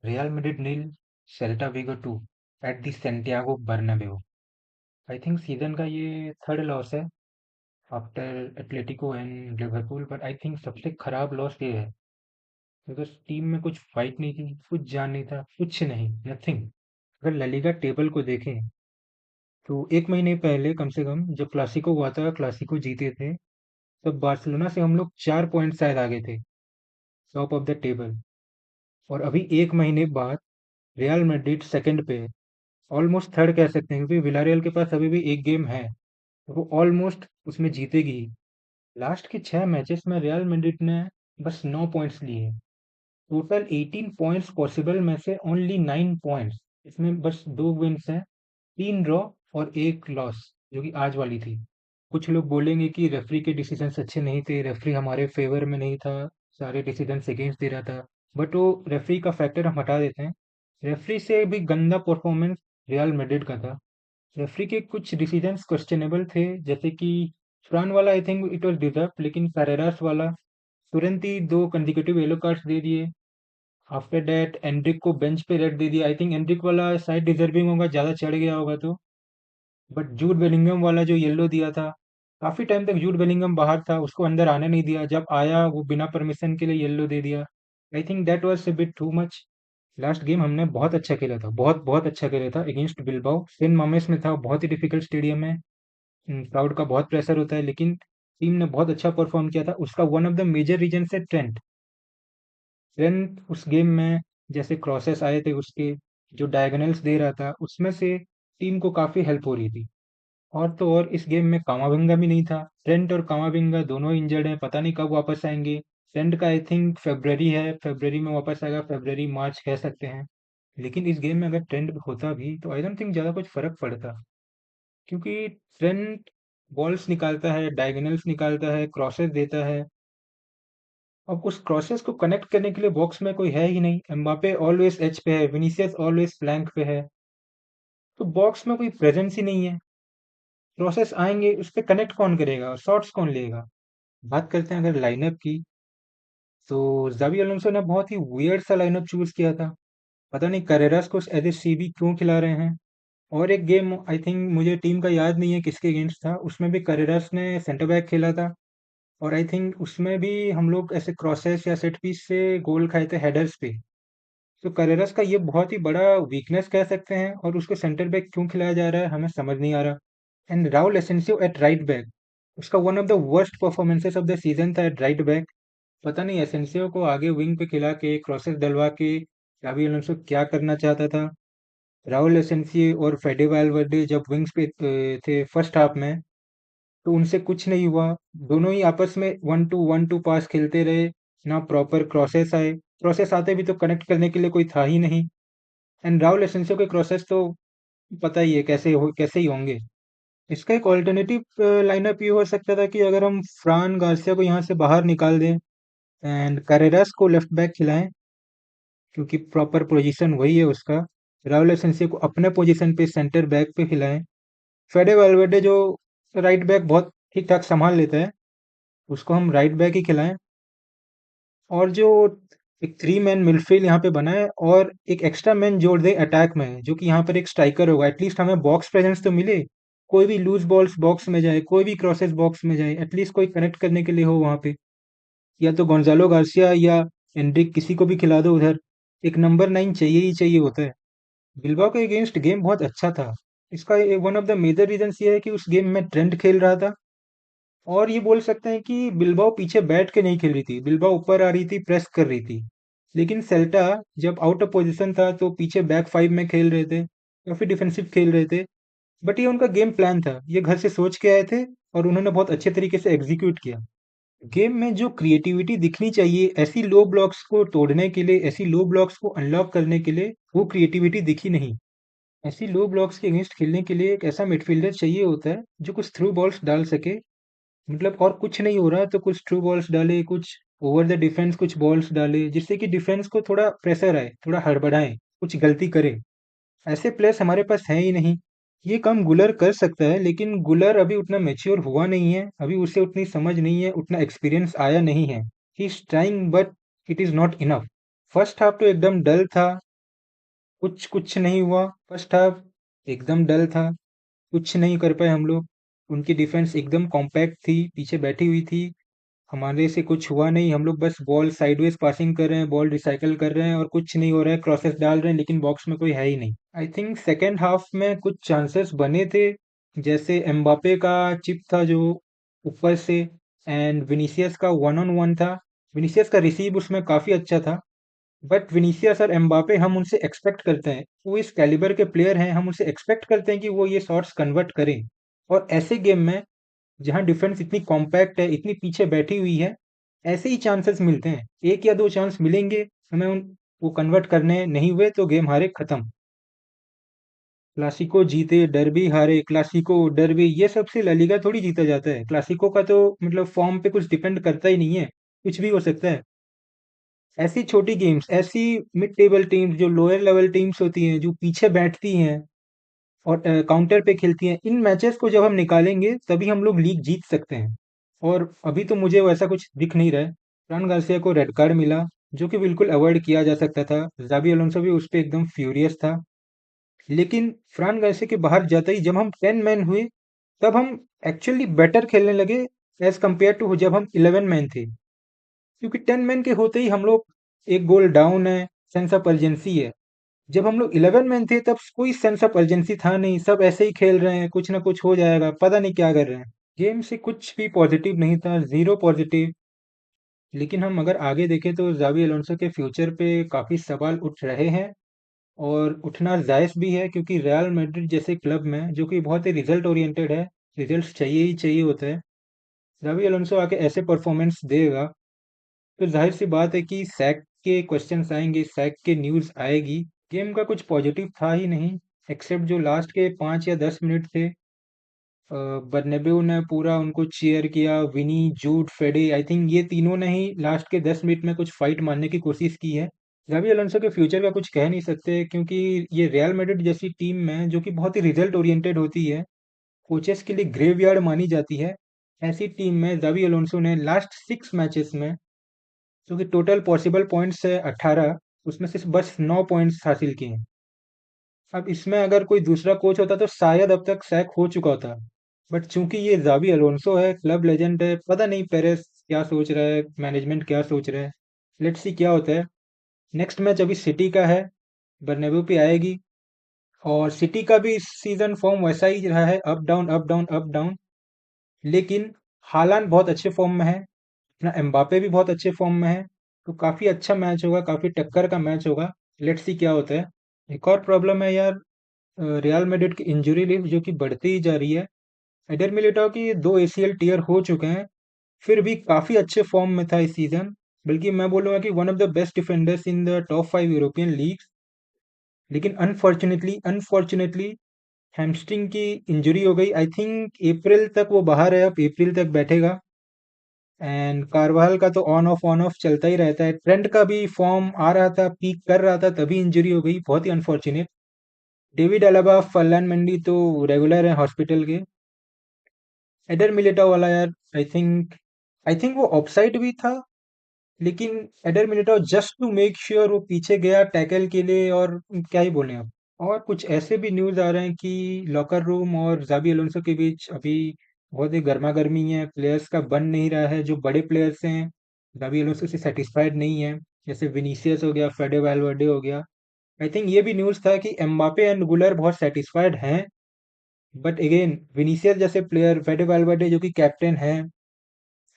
Real Madrid nil, Celta Vigo 2 at the Santiago Bernabeu. I think season का ये third loss है after Atletico and Liverpool, पर I think सबसे खराब loss ये है बिकॉज टीम में कुछ फाइट नहीं थी, कुछ जान नहीं था, कुछ नहीं, नथिंग। अगर ललीगा टेबल को देखें तो एक महीने पहले कम से कम जब क्लासिको हुआ था, क्लासिको जीते थे, तब बार्सिलोना से हम लोग 4 पॉइंट शायद आगे थे, टॉप ऑफ द टेबल। और अभी एक महीने बाद रियल मैड्रिड सेकंड पे है, ऑलमोस्ट थर्ड कह सकते हैं, क्योंकि विलारियल के पास अभी भी एक गेम है, वो ऑलमोस्ट उसमें जीतेगी ही। लास्ट के 6 मैचेस में रियल मैड्रिड ने बस 9 पॉइंट्स लिए। टोटल 18 पॉइंट्स पॉसिबल में से ओनली 9 पॉइंट्स, इसमें बस 2 विन्स हैं, 3 ड्रॉ और एक लॉस, जो कि आज वाली थी। कुछ लोग बोलेंगे कि रेफरी के डिसीजंस अच्छे नहीं थे, रेफरी हमारे फेवर में नहीं था, सारे डिसीजंस अगेंस्ट दे रहा था, बट वो रेफरी का फैक्टर हम हटा देते हैं। रेफरी से भी गंदा परफॉर्मेंस रियल मैड्रिड का था। रेफरी के कुछ डिसीजंस क्वेश्चनेबल थे, जैसे कि फ्रान वाला I think it was deserve, लेकिन फेरेरास वाला तुरंत ही 2 कंसेक्यूटिव येलो कार्ड्स दे दिए। आफ्टर दैट एंड्रिक को बेंच पे रख दे दिया। आई थिंक एंड्रिक वाला शायद डिजर्विंग होगा, ज़्यादा चढ़ गया होगा तो। बट जूड बेलिंगम वाला जो येलो दिया था, काफ़ी टाइम तक जूड बेलिंगम बाहर था, उसको अंदर आने नहीं दिया, जब आया वो बिना परमिशन के लिए येलो दे दिया। I think that was a bit too much. Last game हमने बहुत अच्छा खेला था, बहुत बहुत अच्छा खेला था अगेंस्ट बिलबाओ। सेंट मामेस में था, बहुत ही डिफिकल्ट स्टेडियम है, क्राउड का बहुत प्रेशर होता है, लेकिन टीम ने बहुत अच्छा परफॉर्म किया था। उसका one of the major reason है ट्रेंट। ट्रेंट उस गेम में जैसे क्रॉसेस आए थे उसके, जो डायगोनल्स दे रहा था, उसमें से टीम को काफ़ी हेल्प हो रही थी। और तो और इस गेम में कामाविंगा भी नहीं था। ट्रेंट और कामाविंगा दोनों इंजर्ड हैं, पता नहीं कब वापस आएंगे। ट्रेंट का आई थिंक फेब्रवरी है, फेब्रवरी में वापस आएगा, फेब्रवरी मार्च कह सकते हैं। लेकिन इस गेम में अगर ट्रेंट होता भी तो आई डोंट थिंक ज़्यादा कुछ फ़र्क पड़ता, क्योंकि ट्रेंट बॉल्स निकालता है, डायगोनल्स निकालता है, क्रॉसेस देता है। अब उस क्रॉसेस को कनेक्ट करने के लिए बॉक्स में कोई है ही नहीं। एम्बापे ऑलवेज एज पे है, विनीसियस ऑलवेज फ्लैंक पे है, तो बॉक्स में कोई प्रेजेंस ही नहीं है। क्रॉसेस आएंगे, उस पर कनेक्ट कौन करेगा और शॉट्स कौन लेगा। बात करते हैं अगर लाइनअप की, तो जावी अलोंसो ने बहुत ही वियर्ड सा लाइनअप चूज किया था। पता नहीं करेरास को एज ए सीबी क्यों खिला रहे हैं। और एक गेम आई थिंक मुझे टीम का याद नहीं है किसके अगेंस्ट था, उसमें भी करेरास ने सेंटर बैक खेला था। और आई थिंक उसमें भी हम लोग ऐसे क्रॉसेस या सेट पीस से गोल खाए थे हेडर्स पे। तो करेरस का ये बहुत ही बड़ा वीकनेस कह सकते हैं, और उसको सेंटर बैक क्यों खिलाया जा रहा है हमें समझ नहीं आ रहा। And Raul Asensio at right back, उसका one of the worst performances of the season था एट राइट बैक। पता नहीं एसेंसियो को आगे विंग पे खिला के क्रॉसेस डलवा के जावी अलोंसो क्या करना चाहता था। राउल एसेंसियो और फेडे वालवर्डे जब विंग्स पे थे फर्स्ट हाफ में, तो उनसे कुछ नहीं हुआ। दोनों ही आपस में 1-2 पास खेलते रहे, ना प्रॉपर क्रॉसेस आए। क्रॉसेस आते भी तो कनेक्ट करने के लिए कोई था ही नहीं। एंड राहुल एसेंसियो के क्रॉसेस तो पता ही है कैसे ही होंगे। इसका एक ऑल्टरनेटिव लाइनअप ये हो सकता था कि अगर हम फ्रान गार्सिया को यहाँ से बाहर निकाल दें एंड करेरास को लेफ्ट बैक खिलाएं, क्योंकि प्रॉपर पोजीशन वही है उसका। राहुल एसेंसियो को अपने पोजीशन पे सेंटर बैक पे खिलाएं। फेडे वालवर्डे जो राइट बैक बहुत ठीक ठाक संभाल लेता है, उसको हम राइट बैक ही खिलाएं। और जो एक 3 मैन मिडफील्ड यहाँ पे बना है, और एक एक्स्ट्रा मैन जोड़ दे अटैक में, जो कि यहाँ पर एक स्ट्राइकर होगा, एटलीस्ट हमें बॉक्स प्रेजेंस तो मिले। कोई भी लूज बॉल्स बॉक्स में जाए, कोई भी क्रॉसेस बॉक्स में जाए, एटलीस्ट कोई कनेक्ट करने के लिए हो वहाँ पे। या तो गोंजालो गार्सिया या एंड्रिक, किसी को भी खिला दो उधर। एक नंबर 9 चाहिए ही चाहिए होता है। बिल्बाओ के अगेंस्ट गेम बहुत अच्छा था। इसका one of the major reason ये है कि उस गेम में ट्रेंट खेल रहा था। और ये बोल सकते हैं कि बिल्बाओ पीछे बैठ के नहीं खेल रही थी, बिल्बाओ ऊपर आ रही थी, प्रेस कर रही थी। लेकिन सेल्टा जब आउट ऑफ पोजीशन था तो पीछे बैक फाइव में खेल रहे थे, काफी डिफेंसिव खेल रहे थे। बट ये उनका गेम प्लान था, ये घर से सोच के आए थे, और उन्होंने बहुत अच्छे तरीके से एग्जीक्यूट किया। गेम में जो क्रिएटिविटी दिखनी चाहिए ऐसी लो ब्लॉक्स को तोड़ने के लिए, ऐसी लो ब्लॉक्स को अनलॉक करने के लिए, वो क्रिएटिविटी दिखी नहीं। ऐसी लो ब्लॉक्स के अगेंस्ट खेलने के लिए एक ऐसा मिडफील्डर चाहिए होता है जो कुछ थ्रू बॉल्स डाल सके। मतलब और कुछ नहीं हो रहा तो कुछ थ्रू बॉल्स डाले, कुछ ओवर द डिफेंस कुछ बॉल्स डाले, जिससे कि डिफेंस को थोड़ा प्रेशर आए, थोड़ा हड़बड़ाए, कुछ गलती करे। ऐसे प्लेयर्स हमारे पास हैं ही नहीं। ये काम गुलर कर सकता है, लेकिन गुलर अभी उतना मेच्योर हुआ नहीं है, अभी उसे उतनी समझ नहीं है, उतना एक्सपीरियंस आया नहीं है। He is trying but it is not enough. First half तो एकदम डल था। कुछ कुछ नहीं हुआ। फर्स्ट हाफ एकदम डल था, कुछ नहीं कर पाए हम लोग। उनकी डिफेंस एकदम कॉम्पैक्ट थी, पीछे बैठी हुई थी। हमारे से कुछ हुआ नहीं, हम लोग बस बॉल साइडवेज पासिंग कर रहे हैं, बॉल रिसाइकल कर रहे हैं और कुछ नहीं हो रहा है, क्रॉसेस डाल रहे हैं लेकिन बॉक्स में कोई है ही नहीं। आई थिंक सेकेंड हाफ में कुछ चांसेस बने थे, जैसे एम्बापे का चिप था जो ऊपर से, एंड विनीसियस का वन ऑन वन था। विनीसियस का रिसीव उसमें काफ़ी अच्छा था, बट विनीसियस और एम्बापे हम उनसे एक्सपेक्ट करते हैं, वो इस कैलिबर के प्लेयर हैं, हम उनसे एक्सपेक्ट करते हैं कि वो ये शॉट्स कन्वर्ट करें। और ऐसे गेम में जहाँ डिफेंस इतनी कॉम्पैक्ट है, इतनी पीछे बैठी हुई है, ऐसे ही चांसेस मिलते हैं, एक या दो चांस मिलेंगे हमें उन वो कन्वर्ट करने, नहीं हुए तो गेम हारे, खत्म। क्लासिको जीते, डर्बी हारे, क्लासिको डर्बी ये सबसे ला लीगा थोड़ी जीता जाता है। क्लासिको का तो मतलब फॉर्म पे कुछ डिपेंड करता ही नहीं है, कुछ भी हो सकता है। ऐसी छोटी गेम्स, ऐसी मिड टेबल टीम्स जो लोअर लेवल टीम्स होती हैं, जो पीछे बैठती हैं और काउंटर पे खेलती हैं, इन मैचेस को जब हम निकालेंगे तभी हम लोग लीग जीत सकते हैं। और अभी तो मुझे वैसा कुछ दिख नहीं रहा है। फ्रान गार्सिया को रेड कार्ड मिला, जो कि बिल्कुल अवॉइड किया जा सकता था। जाबी अलोंसो भी उस पे एकदम फ्यूरियस था। लेकिन फ्रान गार्सिया के बाहर जाते ही जब हम 10 मैन हुए, तब हम एक्चुअली बेटर खेलने लगे एज कम्पेयर टू जब हम 11 मैन थे। क्योंकि 10 मैन के होते ही हम लोग एक गोल डाउन है, सेंस ऑफ अर्जेंसी है। जब हम लोग 11 मैन थे तब कोई सेंस ऑफ अर्जेंसी था नहीं, सब ऐसे ही खेल रहे हैं, कुछ ना कुछ हो जाएगा, पता नहीं क्या कर रहे हैं। गेम से कुछ भी पॉजिटिव नहीं था, जीरो पॉजिटिव। लेकिन हम अगर आगे देखें तो जावी अलोंसो के फ्यूचर पे काफ़ी सवाल उठ रहे हैं, और उठना जायज़ भी है, क्योंकि रियल मैड्रिड जैसे क्लब में जो कि बहुत ही रिजल्ट ओरिएंटेड है, रिजल्ट्स चाहिए ही चाहिए होता है, जावी अलोंसो आके ऐसे परफॉर्मेंस देगा तो जाहिर सी बात है कि सैक के क्वेश्चंस आएंगे, सैक के न्यूज़ आएगी। गेम का कुछ पॉजिटिव था ही नहीं, एक्सेप्ट जो लास्ट के 5 या 10 मिनट थे। बर्नाब्यू ने पूरा उनको चीयर किया, विनी, जूड, फेडे, आई थिंक ये तीनों ने ही लास्ट के 10 मिनट में कुछ फाइट मारने की कोशिश की है। जावी अलोंसो के फ्यूचर का कुछ कह नहीं सकते, क्योंकि ये रियल मैड्रिड जैसी टीम में जो कि बहुत ही रिजल्ट ओरिएंटेड होती है, कोचेस के लिए ग्रेवयार्ड मानी जाती है, ऐसी टीम में जावी अलोंसो ने लास्ट 6 मैचेस में, जो कि टोटल पॉसिबल पॉइंट्स है 18, उसमें से बस 9 पॉइंट्स हासिल किए हैं। अब इसमें अगर कोई दूसरा कोच होता तो शायद अब तक सैक हो चुका होता, बट चूंकि ये जावी अलोंसो है, क्लब लेजेंड है, पता नहीं पेरेस क्या सोच रहा है, मैनेजमेंट क्या सोच रहा है। लेट्स सी क्या होता है। नेक्स्ट मैच अभी सिटी का है, बर्नाब्यू पे आएगी। और सिटी का भी इस सीजन फॉर्म वैसा ही रहा है, up down up down up down. लेकिन हालांड बहुत अच्छे फॉर्म में है, अपना एम्बापे भी बहुत अच्छे फॉर्म में है, तो काफ़ी अच्छा मैच होगा, काफ़ी टक्कर का मैच होगा। लेट्स सी क्या होता है। एक और प्रॉब्लम है यार, रियल मैड्रिड की इंजरी लिस्ट जो कि बढ़ती ही जा रही है। एडर मिलिटाओ की 2 ACL टीयर हो चुके हैं, फिर भी काफ़ी अच्छे फॉर्म में था इस सीज़न। बल्कि मैं बोलूँगा कि one of the best defenders in the top 5 European leagues. लेकिन अनफॉर्चुनेटली अनफॉर्चुनेटली हैमस्ट्रिंग की इंजरी हो गई। आई थिंक अप्रैल तक वो बाहर है, अब अप्रैल तक बैठेगा। एंड कारवाल का तो ऑन ऑफ चलता ही रहता है। ट्रेंट का भी फॉर्म आ रहा था, पीक कर रहा था, तभी इंजरी हो गई, बहुत ही unfortunate. David Alaba, Ferland Mendy तो रेगुलर है हॉस्पिटल के। एडर मिलिटाओ वाला यार, आई थिंक वो ऑफसाइड भी था, लेकिन Eder Militao just to make sure वो पीछे गया टैकल के लिए, और क्या ही बोले अब। और कुछ ऐसे भी न्यूज़ आ रहे हैं कि लॉकर रूम और जाबी अलोंसो के बीच अभी बहुत ही गर्मा गर्मी है, प्लेयर्स का बन नहीं रहा है। जो बड़े प्लेयर्स हैं जाबी अलोंसो से सेटिस्फाइड नहीं है, जैसे विनीसियस हो गया, फेडे वैलवर्डे हो गया। आई थिंक ये भी न्यूज़ था कि एम्बापे एंड गुलर बहुत सेटिस्फाइड हैं, बट अगेन विनीसियस जैसे प्लेयर, फेडे वैलवर्डे जो कि कैप्टन है,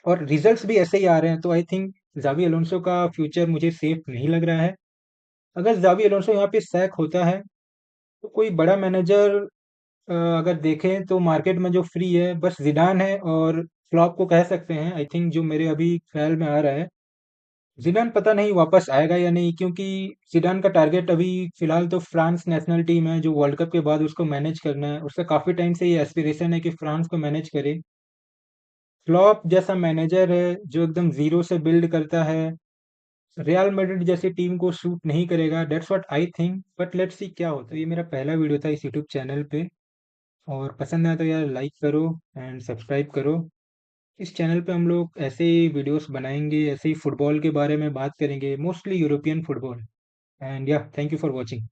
और रिजल्ट्स भी ऐसे ही आ रहे हैं, तो आई थिंक जावी अलोंसो का फ्यूचर मुझे सेफ नहीं लग रहा है। अगर जावी अलोंसो यहाँ पे सैक होता है तो कोई बड़ा मैनेजर, अगर देखें तो मार्केट में जो फ्री है बस जिडान है, और क्लॉप को कह सकते हैं, आई थिंक, जो मेरे अभी ख्याल में आ रहा है। जिडान पता नहीं वापस आएगा या नहीं, क्योंकि जिडान का टारगेट अभी फिलहाल तो फ्रांस नेशनल टीम है, जो वर्ल्ड कप के बाद उसको मैनेज करना है। उसका काफ़ी टाइम से ये एस्पिरेशन है कि फ्रांस को मैनेज करे। क्लॉप जैसा मैनेजर है जो एकदम जीरो से बिल्ड करता है, रियल मैड्रिड जैसी टीम को सूट नहीं करेगा, that's what I think. But let's see क्या होता है। ये मेरा पहला वीडियो था इस यूट्यूब चैनल पे, और पसंद आया तो यार लाइक करो एंड सब्सक्राइब करो। इस चैनल पे हम लोग ऐसे ही वीडियोस बनाएंगे, ऐसे ही फुटबॉल के बारे में बात करेंगे, मोस्टली यूरोपियन फुटबॉल। एंड या, थैंक यू फॉर वॉचिंग।